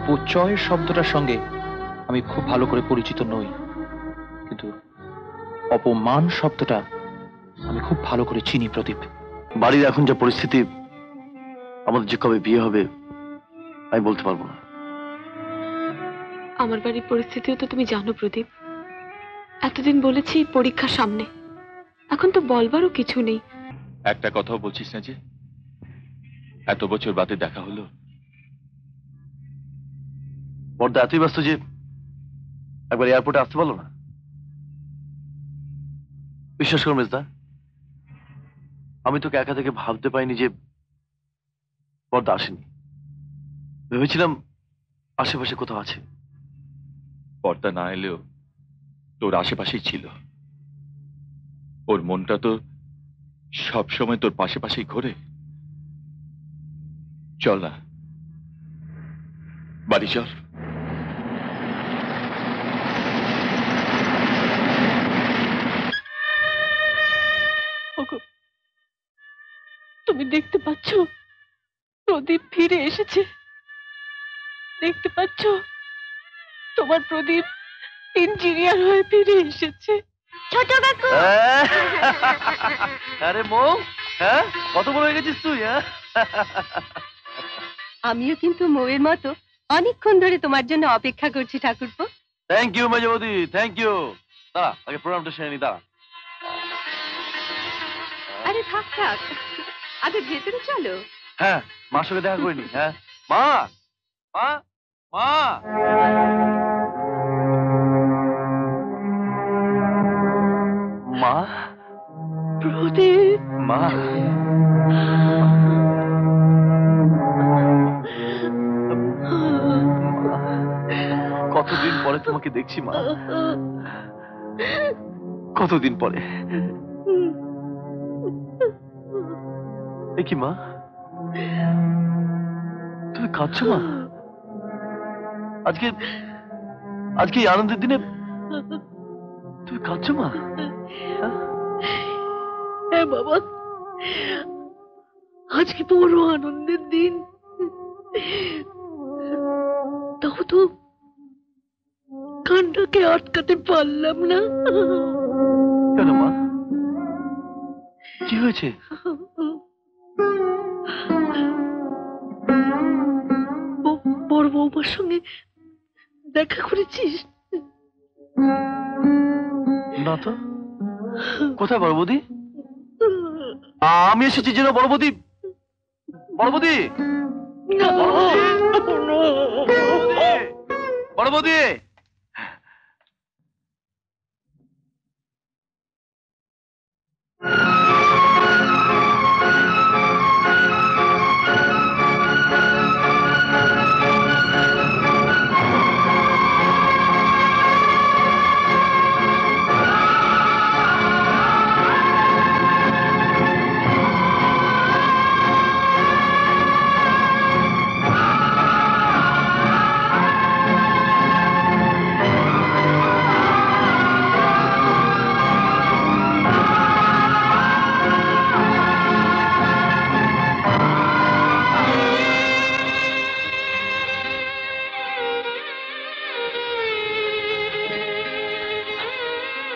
অপচয় শব্দটার সঙ্গে আমি খুব ভালো করে পরিচিত নই, কিন্তু অপমান শব্দটা আমি খুব ভালো করে চিনি প্রদীপ। বাড়ির এখন যা পরিস্থিতি, আমাদের যে কবে বিয়ে হবে আমি বলতে পারবো না। আমার বাড়ির পরিস্থিতিও তো তুমি জানো প্রদীপ। এতদিন বলেছি পরীক্ষা সামনে, এখন তো বলবারও কিছু নেই। একটা কথাও বলছিস না যে? এত বছর বাদে দেখা হলো। বড়দা এতই ব্যস্ত যে একবার এয়ারপোর্টে আসতে পারলো না। বিশ্বাস করো মেজদা, আমি তোকে একা থেকে ভাবতে পাইনি যে বড়দা আসেনি। ভেবেছিলাম আশেপাশে কোথাও আছে। পর্দা না এলেও তোর আশেপাশেই ছিল। ওর মনটা তো সব সময় তোর পাশে পাশেই ঘোরে। চল না, বাড়ি চল। তুমি দেখতে পাচ্ছ প্রদীপ ফিরে এসেছে? দেখতে পাচ্ছ তোমার প্রদীপ ইঞ্জিনিয়ার হয়ে ফিরে এসেছে। ছোট কাকু, আরে মৌ, হ্যাঁ কত বড় হয়ে গেছিস তুই। হ্যাঁ, আমিও কিন্তু মৌয়ের মতো অনেকক্ষণ ধরে তোমার জন্য অপেক্ষা করছি ঠাকুরপো। থ্যাংক ইউ মেজবদি, থ্যাংক ইউ। দাঁড়া আগে প্রোগ্রামটা সেরে নি, দাঁড়া। আরে থাক থাক, আগে ভেতরে চলো। হ্যাঁ, মার সঙ্গে দেখা করিনি। হ্যাঁ মা, মা, মা। মা, প্রদীপ, মা। কতদিন পরে তোমাকে দেখছি মা, কতদিন পরে। এ কি মা, তুমি কাঁদছো মা? আজকে আজকে এই আনন্দের দিনে তুমি কাঁদছো মা? হ্যাঁ বাবা, আজকে বড় আনন্দের দিন। তাও তো কান্নাকে আটকাতে পারলাম না। কেন মা, কি হয়েছে? বড় বৌমার সঙ্গে দেখা করেছিস? না তো, কোথায় বড় বৌদি? আমি এসেছি যেন বড় বৌদি। বড় বৌদি, বড় বৌদি, বড় বৌদি।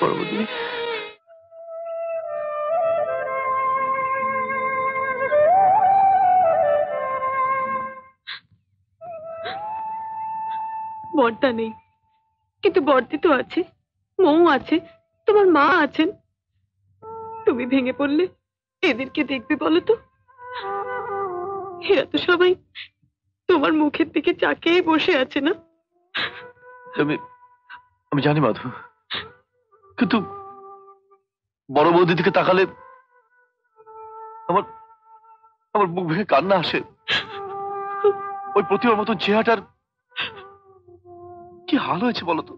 বড় বৌদি, বড়টা নেই, কিন্তু বড়দি তো আছে, মৌ আছে, তোমার মা আছেন। তুমি ভেঙে পড়লে এদেরকে দেখবে বলো তো? এরা তো সবাই তোমার মুখের দিকে তাকিয়ে বসে আছে না? আমি আমি জানি মাধু, কিন্তু বড় বৌদি দিকে তাকালে আমার আমার বুক ভেঙে কান্না আসে। ওই প্রতিমার মতন চেহারাটার কি হাল হয়েছে বলতো?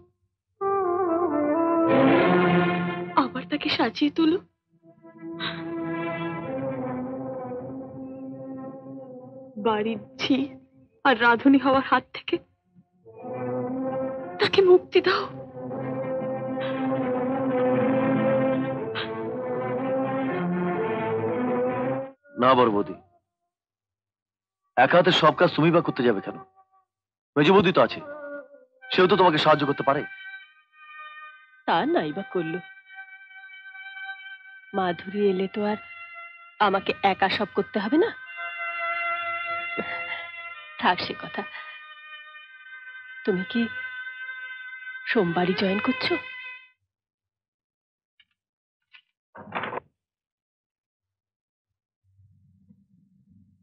আবার তাকে সাজিয়ে তোলো। বাড়ির ঝি আর রাধুনী হওয়ার হাত থেকে তাকে মুক্তি দাও। না বড় বৌদি, একা হাতে সব কাজ তুমি বা করতে যাবে কেন? মেজবৌদি তো আছে, সেও তো তোমাকে সাহায্য করতে পারে। তা নাই বা করলো, মাধুরী এলে তো আর আমাকে একা সব করতে হবে না। থাক সে কথা। তুমি কি সোমবারই জয়েন করছো?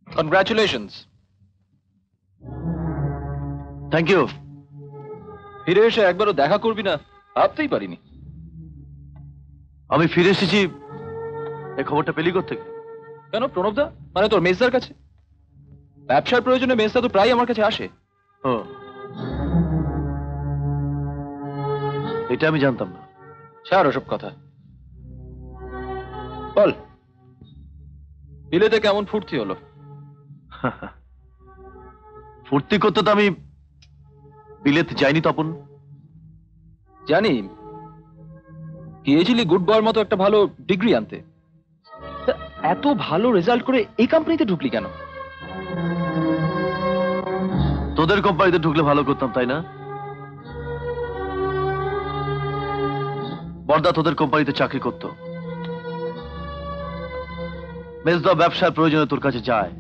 কনগ্রাচুলেশনস। Thank you. ফিরে এসে একবারও দেখা করবি না ভাবতেই পারিনি। আমি ফিরে এসেছি এই খবরটা পেলি থেকে। কেন প্রণবদা, মানে তোর মেজদার কাছে? ব্যবসার প্রয়োজনে মেজদা তো প্রায় আমার কাছে আসে। ও, এটা আমি জানতাম না। ছাড় ওসব কথা, বল বিলেতে কেমন ফুর্তি হলো? ফুর্তি করতে তো আমি বিলেত যাইনি তপন। জানি গিয়েছিলি গুড বয়ের মতো একটা ভালো ডিগ্রি আনতে, তা এত ভালো রেজাল্ট করে এই কোম্পানিতে ঢুকলি কেন? তোদের কোম্পানিতে ঢুকলে ভালো করতাম, তাই না? বর্দা তোদের কোম্পানিতে চাকরি করত, মেজদা ব্যবসার প্রয়োজনে তোর কাছে যায়,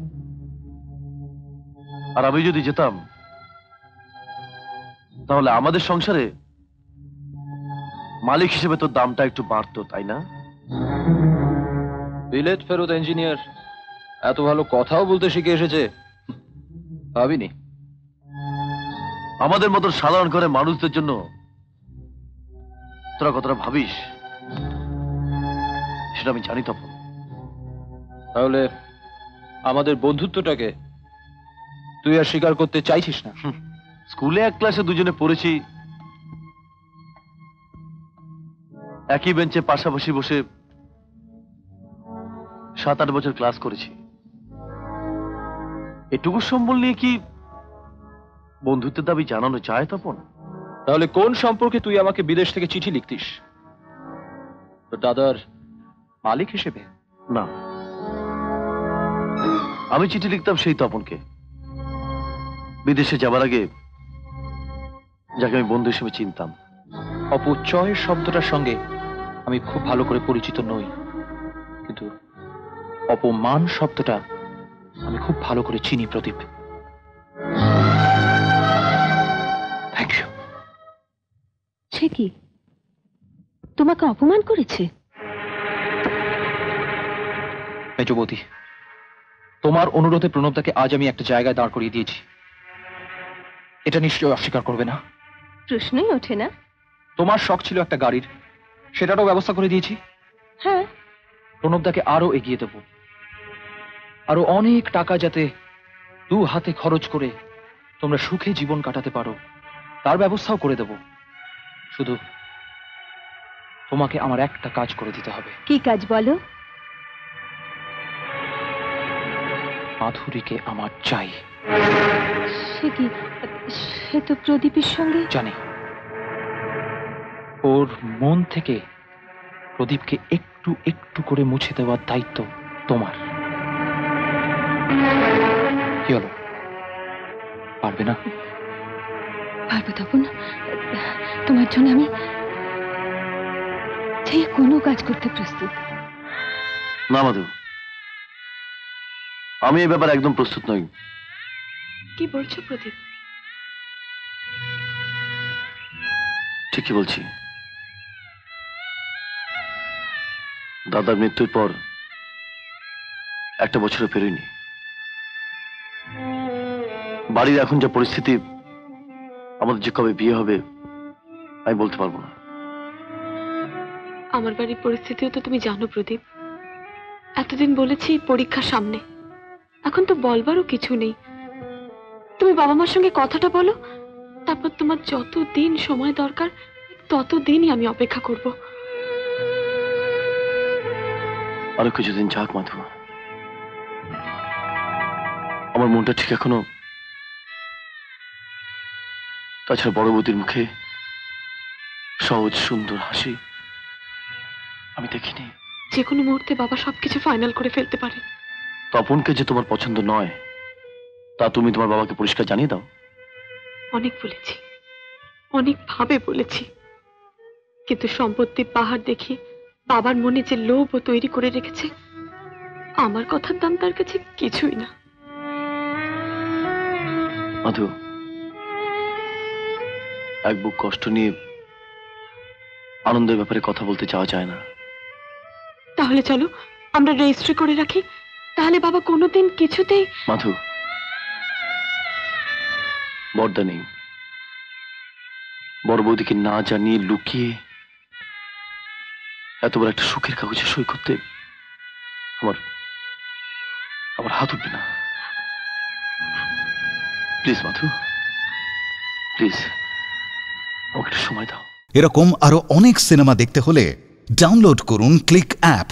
আর আমি যদি যেতাম তাহলে আমাদের সংসারে মালিক হিসেবে তোর দামটা একটু বাড়তো, তাই না? বিলেত ফেরত ইঞ্জিনিয়ার এত ভালো কথাও বলতে শিখে এসেছে ভাবিনি। আমাদের মতো সাধারণ করে মানুষদের জন্য তোরা কতটা ভাবিস সেটা আমি জানি তপন। তাহলে আমাদের বন্ধুত্বটাকে তুই আর স্বীকার করতে চাইছিস না? স্কুলে এক ক্লাসে দুজনে পড়েছি, একই বেঞ্চে পাশাপাশি বসে 7-8 বছর ক্লাস করেছি। এটুকু সম্বল নিয়ে কি বন্ধুত্বের দাবি জানানো যায় তপন? তাহলে কোন সম্পর্কে তুই আমাকে বিদেশ থেকে চিঠি লিখতিস? তোর দাদার মালিক হিসেবে? না, আমি চিঠি লিখতাম সেই তপনকে, বিদেশে যাবার আগে যাকে আমি বন্ধু হিসেবে চিনতাম। অপচয় শব্দটার সঙ্গে আমি খুব ভালো করে পরিচিত নই, কিন্তু অপমান শব্দটা আমি খুব ভালো করে চিনি প্রদীপ। Thank you. সে কি তোমাকে অপমান করেছে? মেজবতী, তোমার অনুরোধে প্রণবদাকে আজ আমি একটা জায়গায় দাঁড় করিয়ে দিয়েছি, এটা নিশ্চয়ই অস্বীকার করবে না। প্রশ্নই ওঠে না। তোমার শখ ছিল একটা গাড়ির, সেটারও ব্যবস্থা করে দিয়েছি। হ্যাঁ, প্রণবদাকে আরো এগিয়ে দেব, আরো অনেক টাকা যাতে 2 হাতে খরচ করে তোমরা সুখে জীবন কাটাতে পারো তার ব্যবস্থাও করে দেব। শুধু তোমাকে আমার একটা কাজ করে দিতে হবে। কি কাজ বলো? মাধুরীকে আমার চাই। সে কি, সে তো প্রদীপের সঙ্গে। জানি, ওর মন থেকে প্রদীপকে একটু একটু করে মুছে দেওয়ার দায়িত্ব তোমার। কি হলো, পারবে না? পারবো তপন, তোমার জন্য আমি যে কোনো কাজ করতে প্রস্তুত। না মাধু, আমি এই ব্যাপারে একদম প্রস্তুত নই। কি বলছো প্রদীপ? ঠিকই বলছি। দাদার মৃত্যুর পর 1 বছরও পেরোয়নি। বাড়ির এখন যা পরিস্থিতি, আমাদের যে কবে বিয়ে হবে আমি বলতে পারবো না। আমার বাড়ির পরিস্থিতিও তো তুমি জানো প্রদীপ। এতদিন বলেছি পরীক্ষার সামনে, এখন তো বলবারও কিছু নেই। তুমি বাবা মার সঙ্গে কথাটা বলো, তারপর তোমার যত দিন সময় দরকার ততদিনই আমি অপেক্ষা করব। আরো কিছুদিন যাক মাধু, আমার মনটা ঠিক এখনো। তাছাড়া বড় বৌদির মুখে সহজ সুন্দর হাসি আমি দেখিনি। যে কোনো মুহূর্তে বাবা সবকিছু ফাইনাল করে ফেলতে পারে। তপনকে যে তোমার পছন্দ নয় তা তুমি তোমার বাবাকে পরিষ্কার জানিয়ে দাও। অনেক বলেছি, অনেকভাবে বলেছি, কিন্তু সম্পত্তির পাহাড় দেখে বাবার মনে যে লোভ ও তৈরি করে রেখেছে, আমার কথার দাম তার কাছে কিছুই না। মাধু, এক বুক কষ্ট নিয়ে আনন্দের ব্যাপারে কথা বলতে চাওয়া যায় না। তাহলে চলো আমরা রেজিস্ট্রি করে রাখি, তাহলে বাবা কোনোদিন কিছুতেই। মাধু, বর্দা নেই, বড় বৌদিকে না জানিয়ে লুকিয়ে এত বড় একটা সুখের কাগজে সই করতে আমার আমার হাত উঠবে না। প্লিজ মাধু, প্লিজ আমাকে একটু সময় দাও। এরকম আরো অনেক সিনেমা দেখতে হলে ডাউনলোড করুন ক্লিক অ্যাপ।